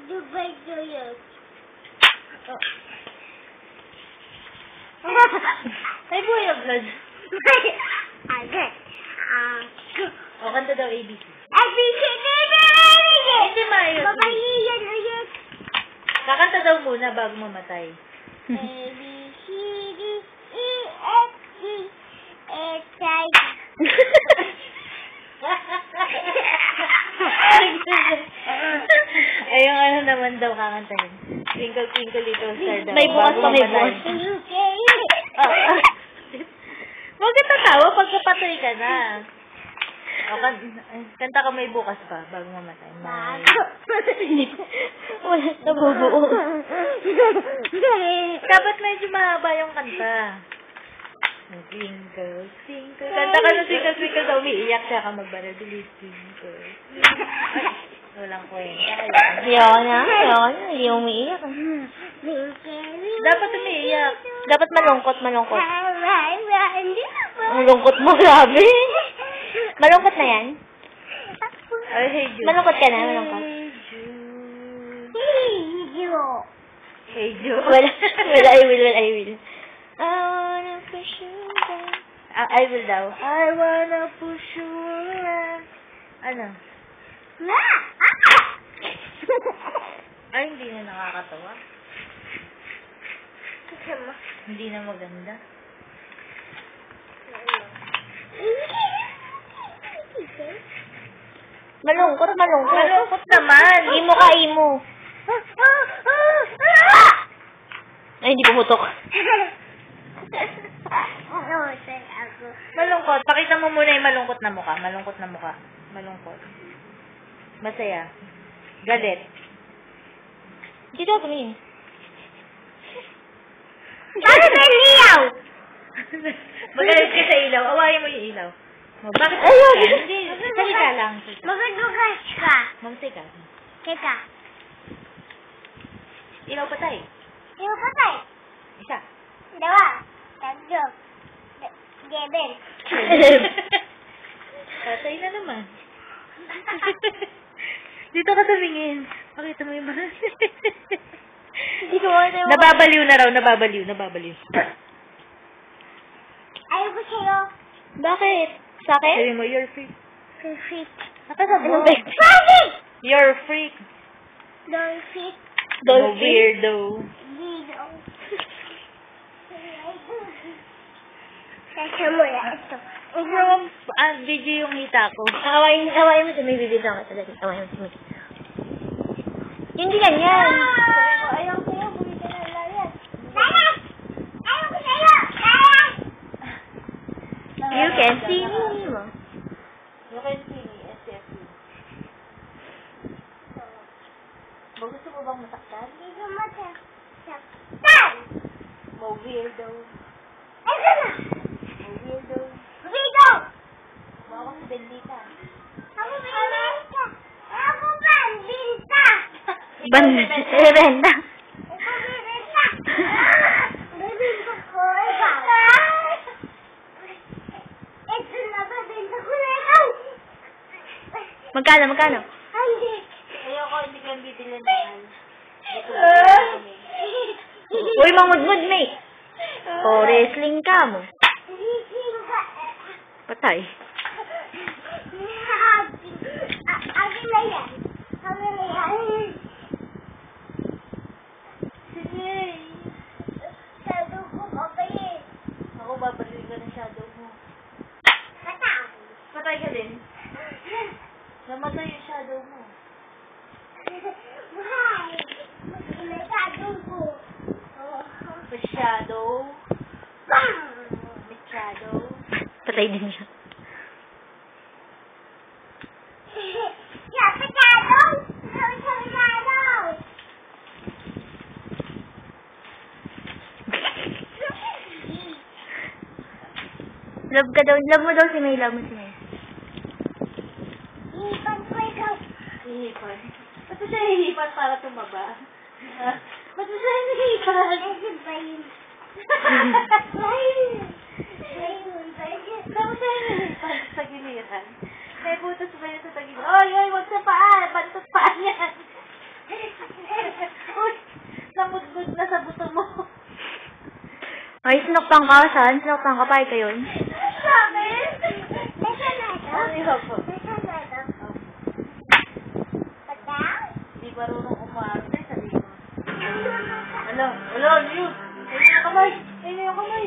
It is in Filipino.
Dubai do yun. Ay, buhay ang blood. Agad. O, kanta daw ABC. ABC, Hindi maayos. babayiyan ulit. Kakanta daw muna bago mamatay. A, B, C, D, E, F, G, H, I, Ay, yung ano naman daw kakantahin. Twinkle, twinkle, little star daw. May bukas pa, may bukas. Huwag ka tatawa pag kapatay ka na. O, kanta ka may bukas pa bago mamatay. Wala, nabubuo. Dapat medyo mahaba yung kanta. Twinkle, twinkle. Kanta ka na twinkle, twinkle sa umiiyak siya ka magbanal. Twinkle. Walang kwenta. Ayoko na. Hindi umiiyak. Dapat umiiyak. Dapat malungkot. Malungkot mo, grabe. Malungkot na yan? Ay, hey, Jude. Malungkot ka na, malungkot. Hey, Jude. Wala, I will. I wanna push you back. I will daw. I wanna push you around. Ano? Ay, hindi na nakakatawa. Hindi na maganda. Malungkot. Malungkot naman. Imo ka, imo. Ay, hindi pumutok. Malungkot. Pakita mo muna yung malungkot na mukha. Malungkot. Masaya. Galit. Dito ako tumingin. Magalit ka sa ilaw. Awayin mo yung ilaw. Bakit? Ayun. Hindi. Salita lang. Magadugas ka. Mamsay ka. Teka. Ilaw patay. Yung patay. Isa. Dalawa. Tatlo. Deben. Patay na naman. Dito ka tumingin. Pakita mo yung mga... Hindi ko wala. Nababaliw na raw. Nababaliw. Ayoko sa'yo. Bakit? Sa akin? Sabi mo, you're freak. Freak. Nakasabot. Freak! You're freak. Don't freak. No weirdo. Dito. Sasa mo na ito. Huwag mo video yung hita ko. Awayin mo si May, bibigyan ka talaga. Awayin mo si May. Hindi ganyan. Ayaw sa'yo, bumita na layan. Layan! Ayaw ko sa'yo! Layan! You can see me mo. You can see me, SFU. Gusto mo bang masaktan? Hindi ko masaktan! Mo weirdo. Ito na! Mo weirdo. Dito! Bawa si Bendita. Ako binita! Ako bandita! Benda. Ako binita! Bibinta ko ikaw! Ito na babinta ko na ikaw! Magkano? Hindi! Ayoko, hindi ko lang bibili naman. Uy, mangudmud, May. O, wrestling ka mo. Patay. Akin na yan. Sige. Shadow ko papayin. Ako, babalikin ka ng shadow mo. Patay. Patay ka din. Namatay yung shadow mo. Why? May shadow ko. The shadow. Bang! The shadow. Patay din siya. Yeah, shadow! Shadow! Love mo daw si May. Ipan ko ikaw. Hihipan. Ba't mo siya hihipan para tumaba? Ba't mo siya hihipan? Kasi ba yun? Ba't mo siya hihipan sa giliran? May butas ba yun sa tagiliran? Oy, wag sa paa! Bantot paa yan! Ay, sinuktan ka, saan? Sinuktan ka, pahit ka yun. Sabi? Nasaan na ito? Ano yun po? Nasaan na ito? Pagka? Hindi marunong umarte sa likod. Ano? Wala, yun. Ayun yung kamay. Ayun yung kamay.